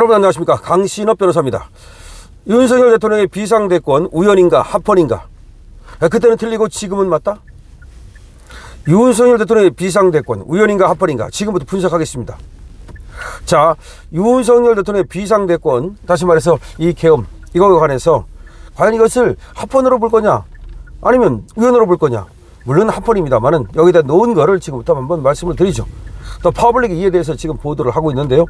여러분 안녕하십니까, 강신업 변호사입니다. 윤석열 대통령의 비상대권 우연인가 합헌인가? 그때는 틀리고 지금은 맞다? 윤석열 대통령의 비상대권 우연인가 합헌인가? 지금부터 분석하겠습니다. 자, 윤석열 대통령의 비상대권, 다시 말해서 이 계엄, 이거에 관해서 과연 이것을 합헌으로 볼 거냐 아니면 우연으로 볼 거냐? 물론 합헌입니다만은 여기다 놓은 거를 지금부터 한번 말씀을 드리죠. 또 퍼블릭 이에 대해서 지금 보도를 하고 있는데요.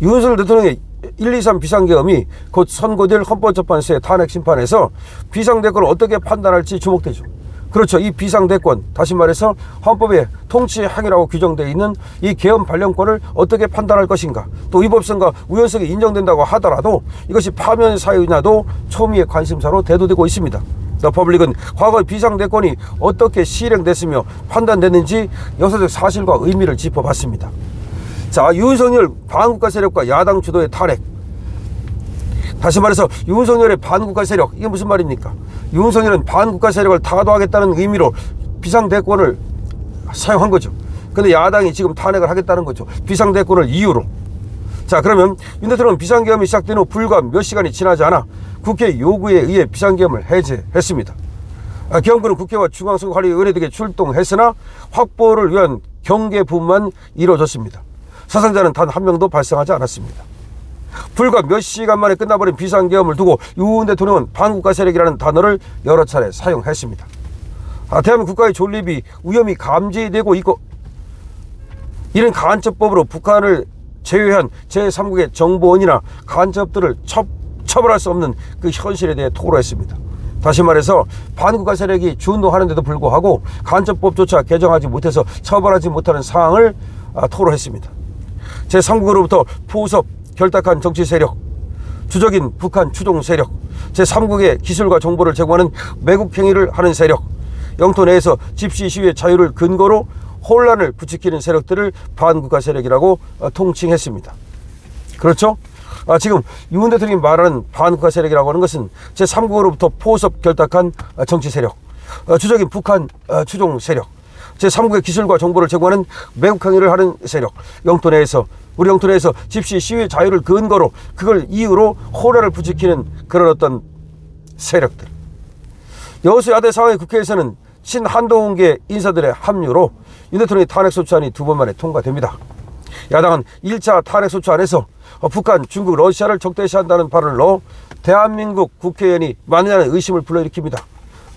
윤석열 대통령의 123 비상계엄이 곧 선고될 헌법재판소의 탄핵 심판에서 비상대권을 어떻게 판단할지 주목되죠. 그렇죠. 이 비상대권, 다시 말해서 헌법의 통치 행위라고 규정되어 있는 이 계엄 발령권을 어떻게 판단할 것인가, 또 위법성과 우연성이 인정된다고 하더라도 이것이 파면 사유냐도 초미의 관심사로 대두되고 있습니다. 더 퍼블릭은 과거 비상대권이 어떻게 실행됐으며 판단됐는지 역사적 사실과 의미를 짚어봤습니다. 자, 윤석열 반국가 세력과 야당 주도의 탄핵, 다시 말해서 윤석열의 반국가 세력, 이게 무슨 말입니까? 윤석열은 반국가 세력을 타도하겠다는 의미로 비상대권을 사용한 거죠. 근데 야당이 지금 탄핵을 하겠다는 거죠. 비상대권을 이유로. 자, 그러면 윤 대통령은 비상계엄이 시작된 후 불과 몇 시간이 지나지 않아 국회 요구에 의해 비상계엄을 해제했습니다. 계엄군은 국회와 중앙선거관리위원회 등에 출동했으나 확보를 위한 경계부만 이루어졌습니다. 사상자는 단 한 명도 발생하지 않았습니다. 불과 몇 시간 만에 끝나버린 비상계엄을 두고 윤 대통령은 반국가 세력이라는 단어를 여러 차례 사용했습니다. 대한민국 국가의 존립이 위험이 감지되고 있고, 이런 간첩법으로 북한을 제외한 제3국의 정보원이나 간첩들을 처벌할 수 없는 그 현실에 대해 토로했습니다. 다시 말해서 반국가 세력이 준동하는데도 불구하고 간첩법조차 개정하지 못해서 처벌하지 못하는 사항을 토로했습니다. 제3국으로부터 포섭 결탁한 정치 세력, 주적인 북한 추종 세력, 제3국의 기술과 정보를 제공하는 매국 행위를 하는 세력, 영토 내에서 집시 시위의 자유를 근거로 혼란을 부추기는 세력들을 반국가 세력이라고 통칭했습니다. 그렇죠? 지금 윤 대통령이 말하는 반국가 세력이라고 하는 것은 제3국으로부터 포섭 결탁한 정치 세력, 주적인 북한 추종 세력, 제3국의 기술과 정보를 제공하는 매국 행위를 하는 세력, 영토 내에서, 우리 영토 내에서 집시 시위의 자유를 근거로 그걸 이유로 혼란을 부추기는 그런 어떤 세력들. 여수 야대 상황의 국회에서는 친한동계 인사들의 합류로 윤 대통령의 탄핵소추안이 2번 만에 통과됩니다. 야당은 1차 탄핵소추안에서 북한, 중국, 러시아를 적대시한다는 발언을 넣어 대한민국 국회의원이 맞느냐는 의심을 불러일으킵니다.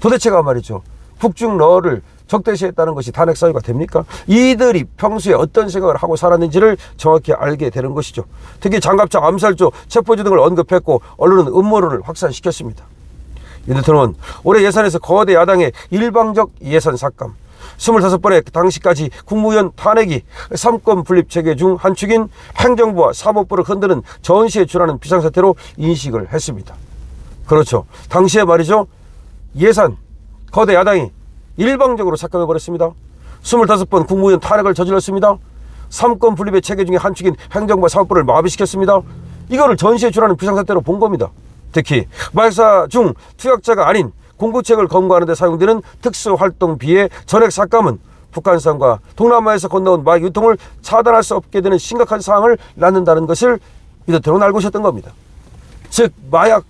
도대체가 말이죠, 북중러를 적대시했다는 것이 탄핵 사유가 됩니까? 이들이 평소에 어떤 생각을 하고 살았는지를 정확히 알게 되는 것이죠. 특히 장갑차, 암살조, 체포조 등을 언급했고 언론은 음모론을 확산시켰습니다. 윤 대통령은 올해 예산에서 거대 야당의 일방적 예산 삭감, 25번의 당시까지 국무위원 탄핵이 3권 분립 체계 중 한 축인 행정부와 사법부를 흔드는 전시에 준하는 비상사태로 인식을 했습니다. 그렇죠. 당시에 말이죠, 예산 거대 야당이 일방적으로 삭감해버렸습니다. 25번 국무위원 탄핵을 저질렀습니다. 3권 분립의 체계 중에 한 축인 행정부와 사법부를 마비시켰습니다. 이거를 전시에 준하는 비상사태로 본 겁니다. 특히 마약사 중 투약자가 아닌 공급책을 검거하는 데 사용되는 특수활동비의 전액 삭감은 북한산과 동남아에서 건너온 마약 유통을 차단할 수 없게 되는 심각한 사항을 낳는다는 것을 이 대통령은 알고 있었던 겁니다. 즉, 마약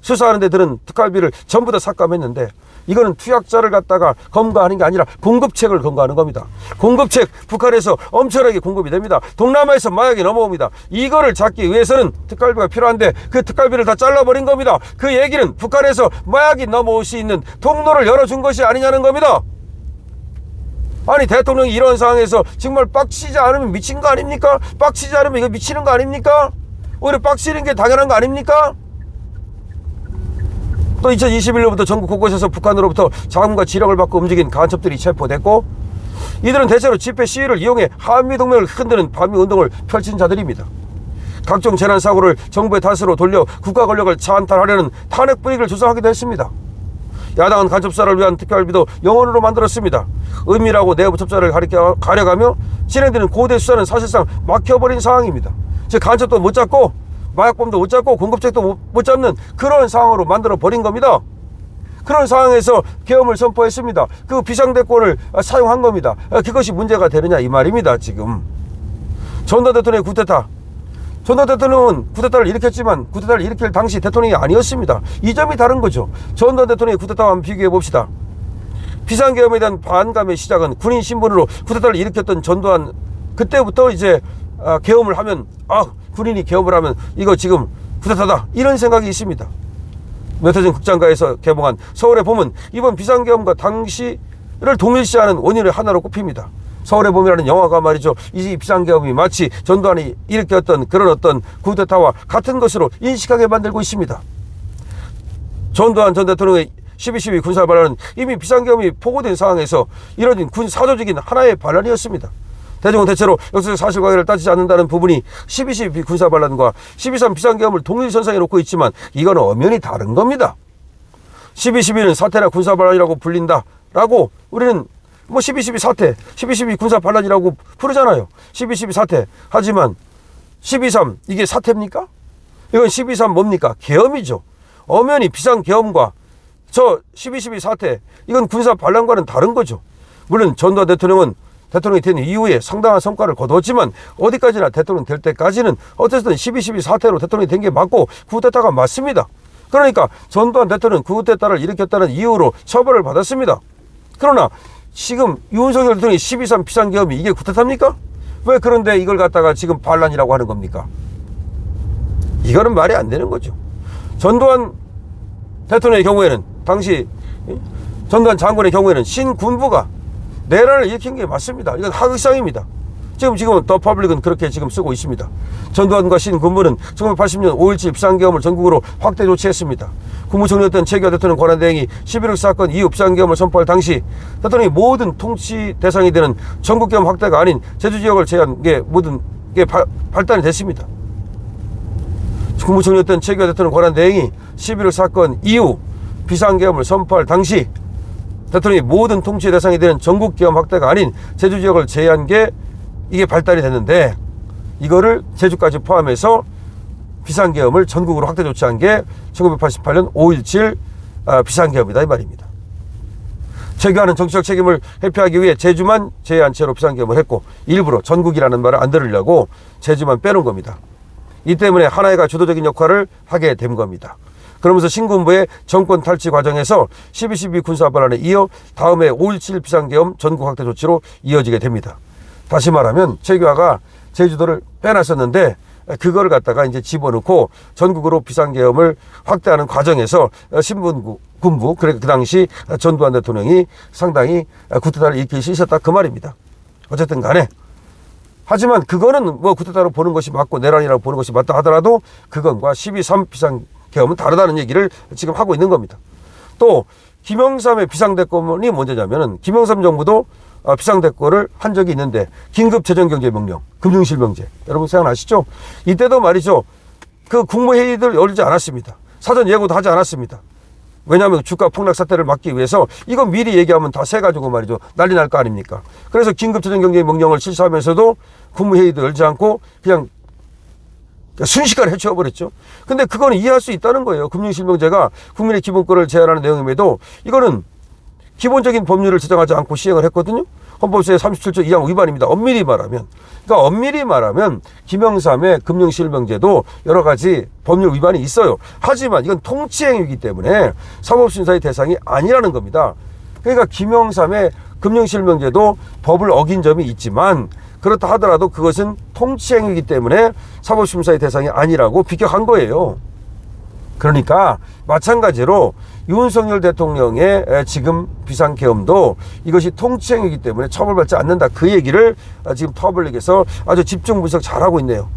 수사하는 데 드는 특활비를 전부 다 삭감했는데, 이거는 투약자를 갖다가 검거하는 게 아니라 공급책을 검거하는 겁니다. 공급책, 북한에서 엄청나게 공급이 됩니다. 동남아에서 마약이 넘어옵니다. 이거를 잡기 위해서는 특활비가 필요한데 그 특활비를 다 잘라버린 겁니다. 그 얘기는 북한에서 마약이 넘어올 수 있는 통로를 열어준 것이 아니냐는 겁니다. 아니, 대통령이 이런 상황에서 정말 빡치지 않으면 미친 거 아닙니까? 빡치지 않으면 이거 미치는 거 아닙니까? 오히려 빡치는 게 당연한 거 아닙니까? 또 2021년부터 전국 곳곳에서 북한으로부터 자금과 지령을 받고 움직인 간첩들이 체포됐고, 이들은 대체로 집회 시위를 이용해 한미동맹을 흔드는 반미운동을 펼친 자들입니다. 각종 재난사고를 정부의 탓으로 돌려 국가 권력을 찬탈하려는 탄핵 분위기를 조성하기도 했습니다. 야당은 간첩사를 위한 특별비도 영원으로 만들었습니다. 은밀하고 내부 첩자를 가려가며 진행되는 고대 수사는 사실상 막혀버린 상황입니다. 즉, 간첩도 못 잡고 마약범도 못 잡고 공급책도 못 잡는 그런 상황으로 만들어 버린 겁니다. 그런 상황에서 계엄을 선포했습니다. 그 비상대권을 사용한 겁니다. 그것이 문제가 되느냐 이 말입니다. 지금 전두환 대통령의 쿠데타, 전두환 대통령은 쿠데타를 일으켰지만 쿠데타를 일으킬 당시 대통령이 아니었습니다. 이 점이 다른 거죠. 전두환 대통령의 쿠데타와 한번 비교해 봅시다. 비상계엄에 대한 반감의 시작은 군인 신분으로 쿠데타를 일으켰던 전두환, 그때부터 이제 계엄을 하면, 군인이 계엄을 하면 이거 지금 쿠데타다, 이런 생각이 있습니다. 몇 해 전 극장가에서 개봉한 서울의 봄은 이번 비상계엄과 당시를 동일시하는 원인을 하나로 꼽힙니다. 서울의 봄이라는 영화가 말이죠, 이 비상계엄이 마치 전두환이 일으켰던 그런 어떤 쿠데타와 같은 것으로 인식하게 만들고 있습니다. 전두환 전 대통령의 12.12 군사 반란은 이미 비상계엄이 포고된 상황에서 이뤄진 군 사조직인 하나의 반란이었습니다. 대중은 대체로 역사적 사실관계를 따지지 않는다는 부분이 12.12 군사 반란과 12.3 비상계엄을 동일선상에 놓고 있지만 이건 엄연히 다른 겁니다. 12.12는 사태나 군사 반란이라고 불린다라고 우리는 12.12 사태, 12.12 군사 반란이라고 부르잖아요. 12.12 사태. 하지만 12.3 이게 사태입니까? 이건 12.3 뭡니까? 계엄이죠. 엄연히 비상계엄과 저 12.12 사태, 이건 군사 반란과는 다른 거죠. 물론 전두환 대통령은 대통령이 된 이후에 상당한 성과를 거두었지만 어디까지나 대통령 될 때까지는 어쨌든 12.12 사태로 대통령이 된 게 맞고 쿠데타가 맞습니다. 그러니까 전두환 대통령은 쿠데타를 일으켰다는 이유로 처벌을 받았습니다. 그러나 지금 윤석열 대통령이 12.3 비상계엄이 이게 쿠데타입니까? 왜 그런데 이걸 갖다가 지금 반란이라고 하는 겁니까? 이거는 말이 안 되는 거죠. 전두환 대통령의 경우에는, 당시 전두환 장군의 경우에는 신군부가 내란을 일으킨 게 맞습니다. 이건 하극상입니다. 지금은 더 퍼블릭은 그렇게 지금 쓰고 있습니다. 전두환과 신군부는 1980년 5.17 비상계엄을 전국으로 확대 조치했습니다. 국무총리였던 최규하 대통령 권한대행이 11.6 사건 이후 비상계엄을 선포할 당시 대통령이 모든 통치 대상이 되는 전국계엄 확대가 아닌 제주지역을 제한 게 모든 게 발단이 됐습니다. 국무총리였던 최규하 대통령 권한대행이 11.6 사건 이후 비상계엄을 선포할 당시 대통령이 모든 통치 대상이 되는 전국계엄 확대가 아닌 제주지역을 제한 게 이게 발달이 됐는데, 이거를 제주까지 포함해서 비상계엄을 전국으로 확대 조치한 게 1988년 5.17 비상계엄이다 이 말입니다. 최규하는 정치적 책임을 회피하기 위해 제주만 제외한 채로 비상계엄을 했고, 일부러 전국이라는 말을 안 들으려고 제주만 빼놓은 겁니다. 이 때문에 하나회가 주도적인 역할을 하게 된 겁니다. 그러면서 신군부의 정권 탈취 과정에서 12.12 군사반란에 이어 다음에 5.17 비상계엄 전국 확대 조치로 이어지게 됩니다. 다시 말하면 최규하가 제주도를 빼놨었는데 그걸 갖다가 이제 집어넣고 전국으로 비상계엄을 확대하는 과정에서 신군부, 그 당시 전두환 대통령이 상당히 쿠데타를 일으킬 수 있었다 그 말입니다. 어쨌든 간에, 하지만 그거는 쿠데타로 보는 것이 맞고 내란이라고 보는 것이 맞다 하더라도 그건과 12.3 비상계엄은 다르다는 얘기를 지금 하고 있는 겁니다. 또 김영삼의 비상대권이 문제냐면은 김영삼 정부도 비상대권을 한 적이 있는데 긴급재정경제명령, 금융실명제, 여러분 생각나시죠? 이때도 말이죠, 그 국무회의들 열지 않았습니다. 사전 예고도 하지 않았습니다. 왜냐하면 주가 폭락 사태를 막기 위해서 이건 미리 얘기하면 다 새가지고 말이죠, 난리 날 거 아닙니까? 그래서 긴급재정경제명령을 실시하면서도 국무회의도 열지 않고 그냥 순식간에 해치워버렸죠. 근데 그건 이해할 수 있다는 거예요. 금융실명제가 국민의 기본권을 제한하는 내용임에도 이거는 기본적인 법률을 제정하지 않고 시행을 했거든요. 헌법제 37조 2항 위반입니다. 엄밀히 말하면. 그러니까 엄밀히 말하면 김영삼의 금융실명제도 여러 가지 법률 위반이 있어요. 하지만 이건 통치행위이기 때문에 사법심사의 대상이 아니라는 겁니다. 그러니까 김영삼의 금융실명제도 법을 어긴 점이 있지만 그렇다 하더라도 그것은 통치행위이기 때문에 사법심사의 대상이 아니라고 비격한 거예요. 그러니까 마찬가지로 윤석열 대통령의 지금 비상계엄도 이것이 통치행위이기 때문에 처벌받지 않는다, 그 얘기를 지금 터블릭에서 아주 집중 분석 잘하고 있네요.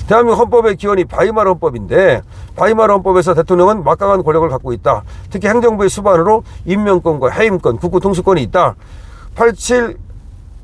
대한민국 헌법의 기원이 바이마르 헌법인데 바이마르 헌법에서 대통령은 막강한 권력을 갖고 있다. 특히 행정부의 수반으로 임명권과 해임권, 국고 통수권이 있다. 87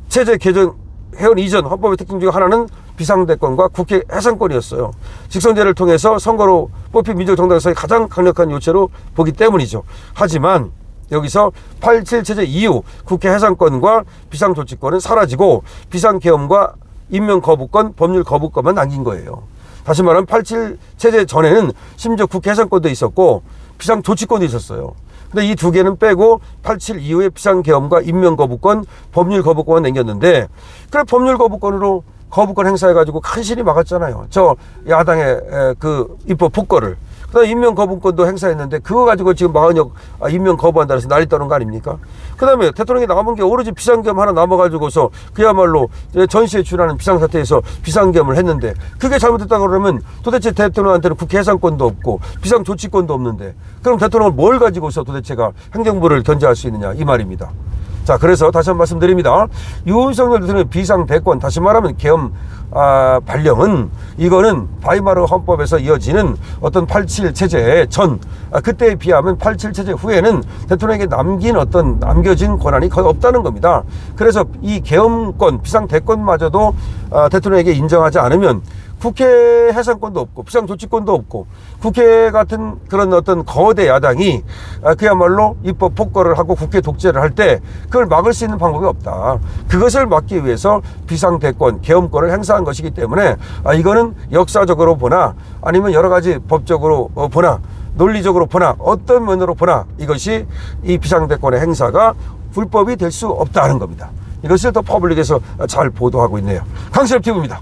체제 개정 해온 이전 헌법의 특징 중 하나는 비상대권과 국회 해산권이었어요. 직선제를 통해서 선거로 뽑힌 민주정당에서의 가장 강력한 요체로 보기 때문이죠. 하지만 여기서 87 체제 이후 국회 해산권과 비상조치권은 사라지고 비상계엄과 임명거부권, 법률거부권만 남긴 거예요. 다시 말하면 87 체제 전에는 심지어 국회 해산권도 있었고 비상조치권도 있었어요. 근데 이 두 개는 빼고 87 이후에 비상계엄과 임명거부권, 법률거부권만 남겼는데, 그래 법률거부권으로 거부권 행사해가지고 간신히 막았잖아요. 저 야당의 그 입법 폭거를. 그다음에 임명 거부권도 행사했는데 그거 가지고 지금 마흔역 임명 거부한다 해서 난리 떠는 거 아닙니까? 그다음에 대통령이 남은 게 오로지 비상겸 하나 남아가지고서 그야말로 전시에 출연하는 비상사태에서 비상겸을 했는데 그게 잘못됐다고 그러면 도대체 대통령한테는 국회 해산권도 없고 비상조치권도 없는데 그럼 대통령을 뭘 가지고서 도대체가 행정부를 견제할 수 있느냐 이 말입니다. 자, 그래서 다시 한번 말씀드립니다. 윤석열 대통령의 비상대권, 다시 말하면 계엄 발령은 이거는 바이마르 헌법에서 이어지는 어떤 87 체제의 그때에 비하면 87 체제 후에는 대통령에게 남겨진 권한이 거의 없다는 겁니다. 그래서 이 계엄권, 비상대권마저도 대통령에게 인정하지 않으면 국회 해산권도 없고 비상조치권도 없고 국회 같은 그런 어떤 거대 야당이 그야말로 입법 폭거를 하고 국회 독재를 할 때 그걸 막을 수 있는 방법이 없다. 그것을 막기 위해서 비상대권, 계엄권을 행사한 것이기 때문에 이거는 역사적으로 보나 아니면 여러 가지 법적으로 보나 논리적으로 보나 어떤 면으로 보나 이것이 이 비상대권의 행사가 불법이 될 수 없다는 겁니다. 이것을 더 퍼블릭에서 잘 보도하고 있네요. 강실업 TV입니다.